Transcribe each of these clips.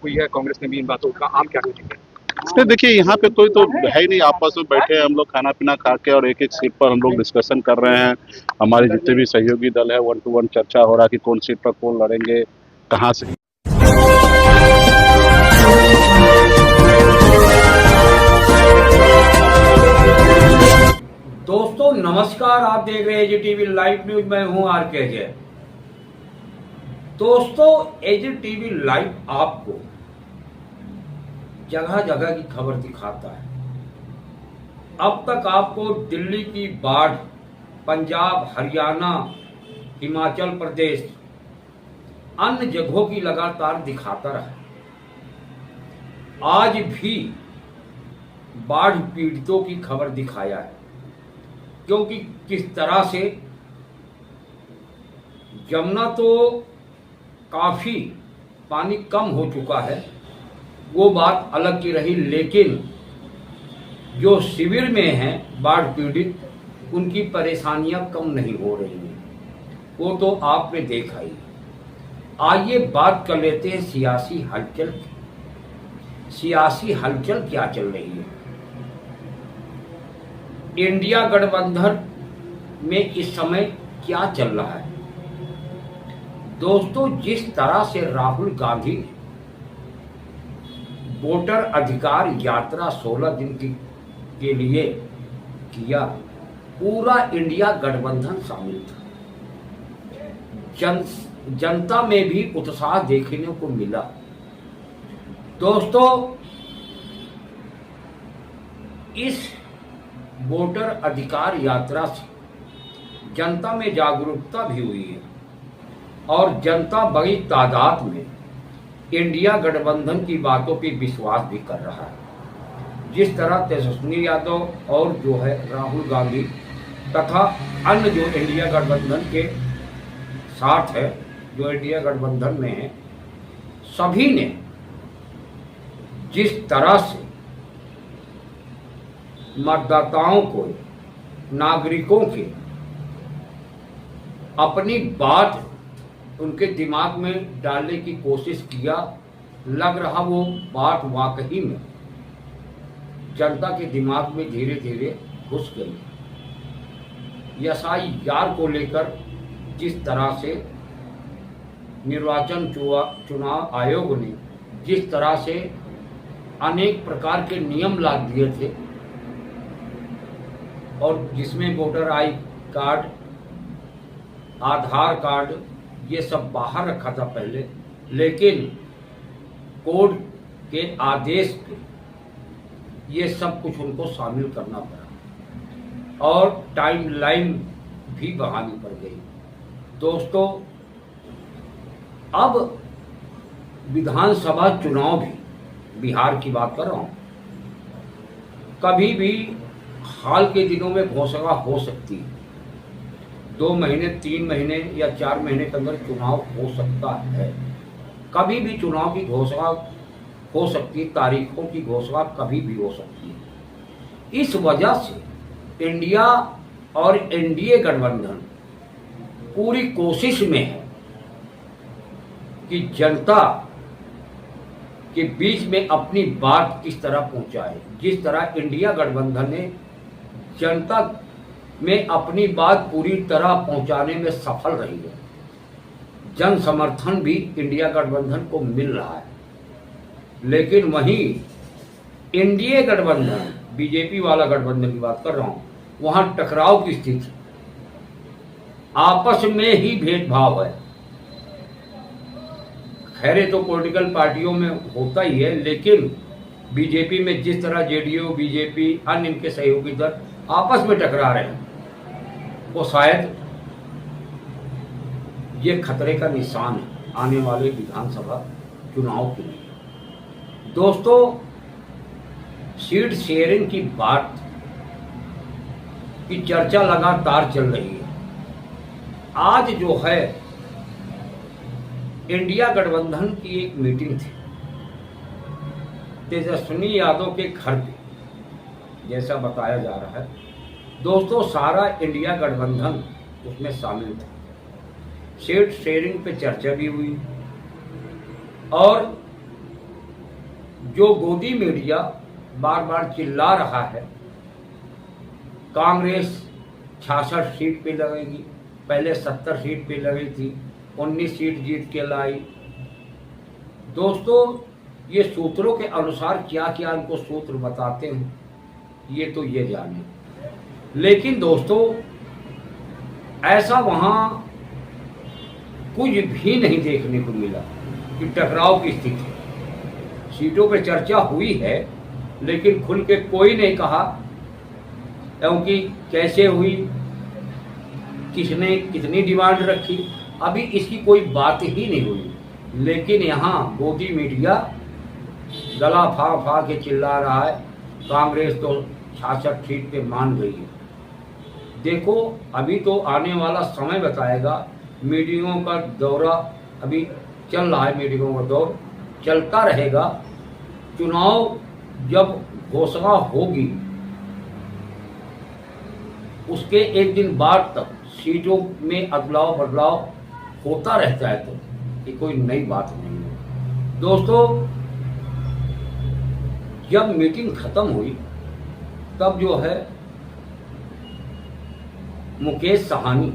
हुई है कांग्रेस में भी इन बातों का, आप क्या कहेंगे? नहीं देखिए, यहाँ पे कोई तो है ही नहीं। आपस में बैठे हैं हम लोग खाना पीना खा के, और एक एक सीट पर हम लोग डिस्कशन कर रहे हैं। हमारे जितने भी सहयोगी दल है, 1 to 1 चर्चा हो रहा है कि कौन सीट पर कौन लड़ेंगे, कहाँ से। दोस्तों नमस्कार, आप देख रहे हैं टीवी लाइव न्यूज। मैं हूं आर के जय। दोस्तों एजी टीवी लाइव आपको जगह जगह की खबर दिखाता है। अब तक आपको दिल्ली की बाढ़, पंजाब, हरियाणा, हिमाचल प्रदेश, अन्य जगहों की लगातार दिखाता रहा। आज भी बाढ़ पीड़ितों की खबर दिखाया है, क्योंकि किस तरह से यमुना तो काफी पानी कम हो चुका है, वो बात अलग की रही, लेकिन जो शिविर में हैं बाढ़ पीड़ित, उनकी परेशानियां कम नहीं हो रही हैं, वो तो आपने देखा ही। आइए बात कर लेते हैं सियासी हलचल की। सियासी हलचल क्या चल रही है? इंडिया गठबंधन में इस समय क्या चल रहा है? दोस्तों जिस तरह से राहुल गांधी ने वोटर अधिकार यात्रा 16 दिन के लिए किया, पूरा इंडिया गठबंधन शामिल था। जनता में भी उत्साह देखने को मिला। दोस्तों इस वोटर अधिकार यात्रा से जनता में जागरूकता भी हुई है, और जनता बड़ी तादाद में इंडिया गठबंधन की बातों पर विश्वास भी कर रहा है। जिस तरह तेजस्वी यादव और जो है राहुल गांधी तथा अन्य जो इंडिया गठबंधन के साथ है, जो इंडिया गठबंधन में है, सभी ने जिस तरह से मतदाताओं को, नागरिकों के अपनी बात उनके दिमाग में डालने की कोशिश किया, लग रहा वो बात वाकई में जनता के दिमाग में धीरे धीरे घुस गई। एसआईआर को लेकर जिस तरह से निर्वाचन चुनाव आयोग ने जिस तरह से अनेक प्रकार के नियम ला दिए थे, और जिसमें voter I card, Aadhaar card, ये सब बाहर रखा था पहले, लेकिन कोर्ट के आदेश पे ये सब कुछ उनको शामिल करना पड़ा, और टाइमलाइन भी बढ़ानी पड़ गई। दोस्तों अब विधानसभा चुनाव भी, बिहार की बात कर रहा हूं, कभी भी हाल के दिनों में घोषणा हो सकती है। 2 महीने, 3 महीने या 4 महीने के अंदर चुनाव हो सकता है। कभी भी चुनाव की घोषणा हो सकती है, तारीखों की घोषणा कभी भी हो सकती है। इस वजह से इंडिया और एनडीए गठबंधन पूरी कोशिश में है कि जनता के बीच में अपनी बात किस तरह पहुंचाए। जिस तरह इंडिया गठबंधन ने जनता में अपनी बात पूरी तरह पहुंचाने में सफल रही है, जन समर्थन भी इंडिया गठबंधन को मिल रहा है, लेकिन वहीं एनडीए गठबंधन, बीजेपी वाला गठबंधन की बात कर रहा हूं, वहां टकराव की स्थिति, आपस में ही भेदभाव है। खैर तो पॉलिटिकल पार्टियों में होता ही है, लेकिन बीजेपी में जिस तरह जेडीयू, बीजेपी, अन्य इनके सहयोगी दल आपस में टकरा रहे हैं, वो शायद ये खतरे का निशान है आने वाले विधानसभा चुनाव के लिए। दोस्तों सीट शेयरिंग की बात की चर्चा लगातार चल रही है। आज जो है इंडिया गठबंधन की एक मीटिंग थी तेजस्वी यादव के घर पे, जैसा बताया जा रहा है। दोस्तों सारा इंडिया गठबंधन उसमें शामिल था। सीट शेयरिंग पे चर्चा भी हुई, और जो गोदी मीडिया बार बार चिल्ला रहा है कांग्रेस 66 सीट पे लगेगी, पहले 70 सीट पे लगी थी, 19 सीट जीत के लाई। दोस्तों, ये सूत्रों के अनुसार क्या क्या इनको सूत्र बताते हैं ये तो ये जाने। लेकिन दोस्तों, ऐसा वहां कुछ भी नहीं देखने को मिला कि टकराव की स्थिति। सीटों पे चर्चा हुई है लेकिन खुल के कोई नहीं कहा क्योंकि कैसे हुई, किसने कितनी डिमांड रखी, अभी इसकी कोई बात ही नहीं हुई। लेकिन यहाँ गोदी मीडिया गला फाड़ फाड़ के चिल्ला रहा है कांग्रेस तो 66 सीट पे मान गई है। देखो, अभी तो आने वाला समय बताएगा। मीटिंगों का दौरा अभी चल रहा है, मीटिंगों का दौर चलता रहेगा। चुनाव जब घोषणा होगी उसके एक दिन बाद तक सीटों में अदलाव बदलाव होता रहता है, तो ये कोई नई बात नहीं है। दोस्तों, जब मीटिंग खत्म हुई तब जो है मुकेश साहनी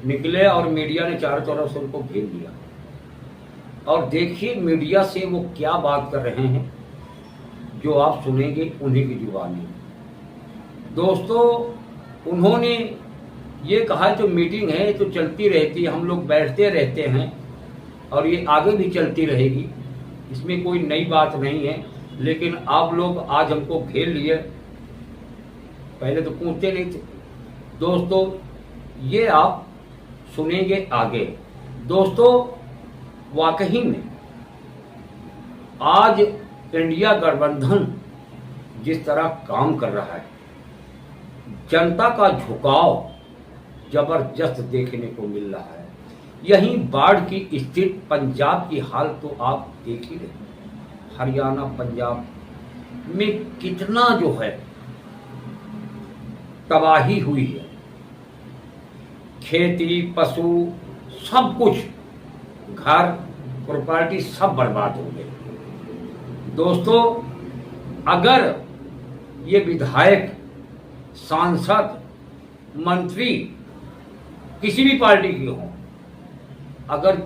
निकले और मीडिया ने चारों तरफ से उनको घेर लिया। और देखिए मीडिया से वो क्या बात कर रहे हैं जो आप सुनेंगे उन्हीं की जुबानी। दोस्तों, उन्होंने ये कहा जो मीटिंग है तो चलती रहती है, हम लोग बैठते रहते हैं और ये आगे भी चलती रहेगी, इसमें कोई नई बात नहीं है। लेकिन आप लोग आज हमको घेर लिए, पहले तो पूछते नहीं थे। दोस्तों, ये आप सुनेंगे आगे। दोस्तों, वाकई में आज इंडिया गठबंधन जिस तरह काम कर रहा है, जनता का झुकाव जबरदस्त देखने को मिल रहा है। यहीं बाढ़ की स्थिति, पंजाब की हाल तो आप देख ही रहे, हरियाणा पंजाब में कितना जो है तबाही हुई है। खेती, पशु, सब कुछ, घर, प्रॉपर्टी सब बर्बाद हो गए। दोस्तों, अगर ये विधायक, सांसद, मंत्री किसी भी पार्टी की हो, अगर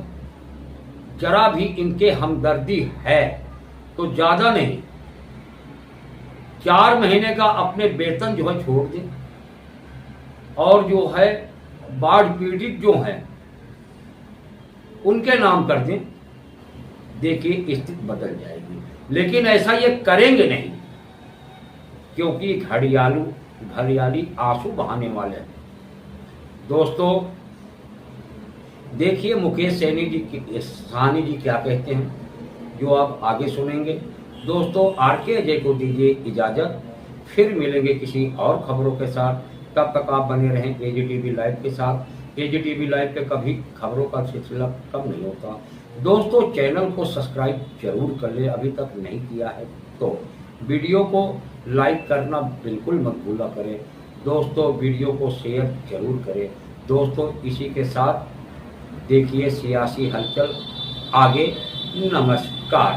जरा भी इनके हमदर्दी है तो ज्यादा नहीं 4 महीने का अपने वेतन जो है छोड़ दें और जो है बाढ़ पीड़ित जो हैं उनके नाम कर दें। देखिए स्थिति बदल जाएगी। लेकिन ऐसा ये करेंगे नहीं क्योंकि घड़ियाली आंसू बहाने वाले हैं। दोस्तों, देखिए मुकेश साहनी जी क्या कहते हैं जो आप आगे सुनेंगे। दोस्तों, आरके अजय को दीजिए इजाजत, फिर मिलेंगे किसी और खबरों के साथ। तब तक आप बने रहें एजीटीवी लाइव के साथ। एजीटीवी लाइव पे कभी खबरों का सिलसिला कम नहीं होता। दोस्तों, चैनल को सब्सक्राइब जरूर कर ले, अभी तक नहीं किया है तो। वीडियो को लाइक करना बिल्कुल मत भूला करें। दोस्तों, वीडियो को शेयर जरूर करें। दोस्तों, इसी के साथ देखिए सियासी हलचल आगे। नमस्कार।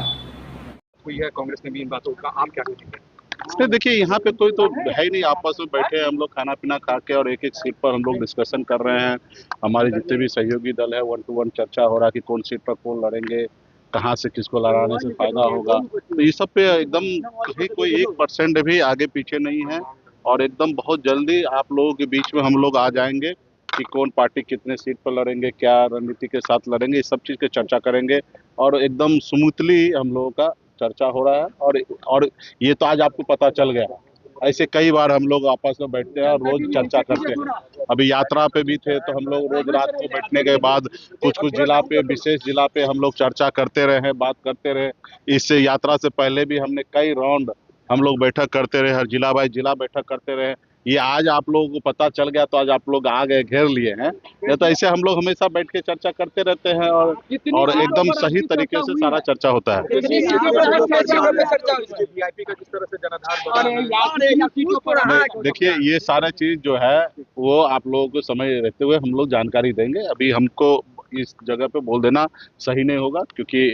हुई है, कांग्रेस ने भी इन बातों का आम क्या करेंगे? नहीं, देखिए यहाँ पे कोई तो है ही नहीं, आपस में बैठे हैं हम लोग खाना पीना खा के और एक एक सीट पर हम लोग डिस्कशन कर रहे हैं। हमारे जितने भी सहयोगी दल है 1-to-1 चर्चा हो रहा है कि कौन सीट पर कौन लड़ेंगे, कहाँ से किसको लड़ाने से फायदा होगा। तो ये सब पे एकदम कहीं कोई 1% भी आगे पीछे नहीं है और एकदम बहुत जल्दी आप लोगों के बीच में हम लोग आ जाएंगे कि कौन पार्टी कितने सीट पर लड़ेंगे, क्या रणनीति के साथ लड़ेंगे, इस सब चीज़ की चर्चा करेंगे। और एकदम स्मूथली हम लोगों का चर्चा हो रहा है। और ये तो आज आपको पता चल गया, ऐसे कई बार हम लोग आपस में बैठते हैं और रोज चर्चा करते हैं। अभी यात्रा पे भी थे तो हम लोग रोज रात को बैठने के बाद कुछ जिला पे, विशेष जिला पे हम लोग चर्चा करते रहे, बात करते रहे। इससे यात्रा से पहले भी हमने कई राउंड हम लोग बैठक करते रहे, हर जिला बाई जिला बैठक करते रहे। ये आज आप लोगों को पता चल गया तो आज आप लोग आ गए, घेर लिए हैं। या तो ऐसे हम लोग हमेशा बैठ के चर्चा करते रहते हैं और एकदम सही तरीके से सारा चर्चा होता है। देखिए, ये सारा चीज जो है वो आप लोगों को समय रहते हुए हम लोग जानकारी देंगे। अभी हमको इस जगह पे बोल देना सही नहीं होगा, क्योंकि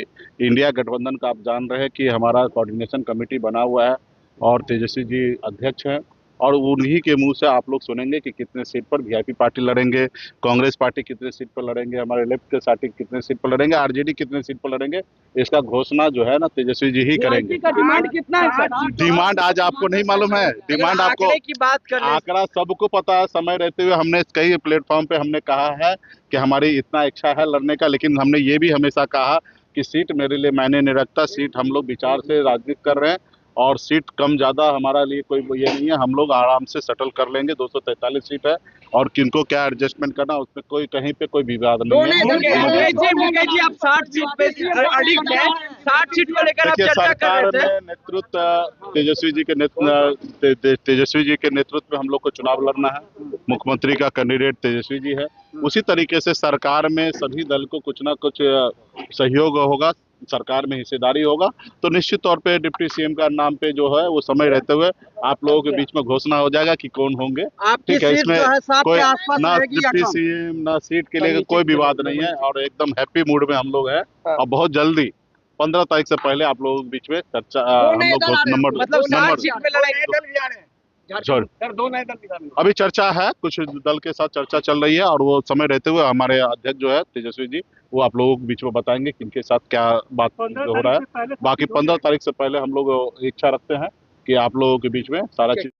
इंडिया गठबंधन का आप जान रहे हैं कि हमारा कोऑर्डिनेशन कमेटी बना हुआ है और तेजस्वी जी अध्यक्ष हैं, और उन्हीं के मुंह से आप लोग सुनेंगे कि कितने सीट पर वीआईपी पार्टी लड़ेंगे, कांग्रेस पार्टी कितने सीट पर लड़ेंगे, हमारे लेफ्ट के पार्टी कितने सीट पर लड़ेंगे, आरजेडी कितने सीट पर लड़ेंगे। इसका घोषणा जो है ना तेजस्वी जी ही करेंगे। का डिमांड कितना है सर? डिमांड आज आपको नहीं मालूम है? डिमांड आपको आंकड़े की बात कर रहे हैं। आंकड़ा सबको पता है। समय रहते हुए हमने कई प्लेटफॉर्म पे हमने कहा है कि हमारी इतना इच्छा है लड़ने का, लेकिन हमने ये भी हमेशा कहा कि सीट मेरे लिए मायने नहीं रखता। सीट हम लोग विचार से राजनीति कर रहे हैं और सीट कम ज्यादा हमारा लिए कोई ये नहीं है। हम लोग आराम से सेटल कर लेंगे। 243 सीट है और किनको क्या एडजस्टमेंट करना उसमें कोई कहीं पे कोई विवाद नहीं है। मुकेश जी, आप 60 सीट पे अडिग हैं, 60 सीट को लेकर आप देखिए, चर्चा कर सरकार रहे थे। में नेतृत्व तेजस्वी जी के नेतृत्व में हम लोग को चुनाव लड़ना है। मुख्यमंत्री का कैंडिडेट तेजस्वी जी है। उसी तरीके से सरकार में सभी दल को कुछ ना कुछ सहयोग होगा, सरकार में हिस्सेदारी होगा, तो निश्चित तौर पे डिप्टी सीएम का नाम पे जो है वो समय रहते हुए आप लोगों के बीच में घोषणा हो जाएगा कि कौन होंगे। आपकी ठीक है, सीट इसमें जो है 7 कोई के आसपास ना रहेगी या डिप्टी कम? सीएम ना सीट के लिए कोई विवाद नहीं है और एकदम हैप्पी मूड में हम लोग हैं। और बहुत जल्दी 15 तारीख से पहले आप लोगों के बीच में चर्चा हम लोग नंबर मतलब 60 सीट पे लड़ाई। सर, दो नए दल दिखा अभी चर्चा है, कुछ दल के साथ चर्चा चल रही है और वो समय रहते हुए हमारे अध्यक्ष जो है तेजस्वी जी वो आप लोगों के बीच में बताएंगे किनके साथ क्या बात हो रहा है। बाकी 15 तारीख से पहले हम लोग इच्छा रखते हैं कि आप लोगों के बीच में सारा चीज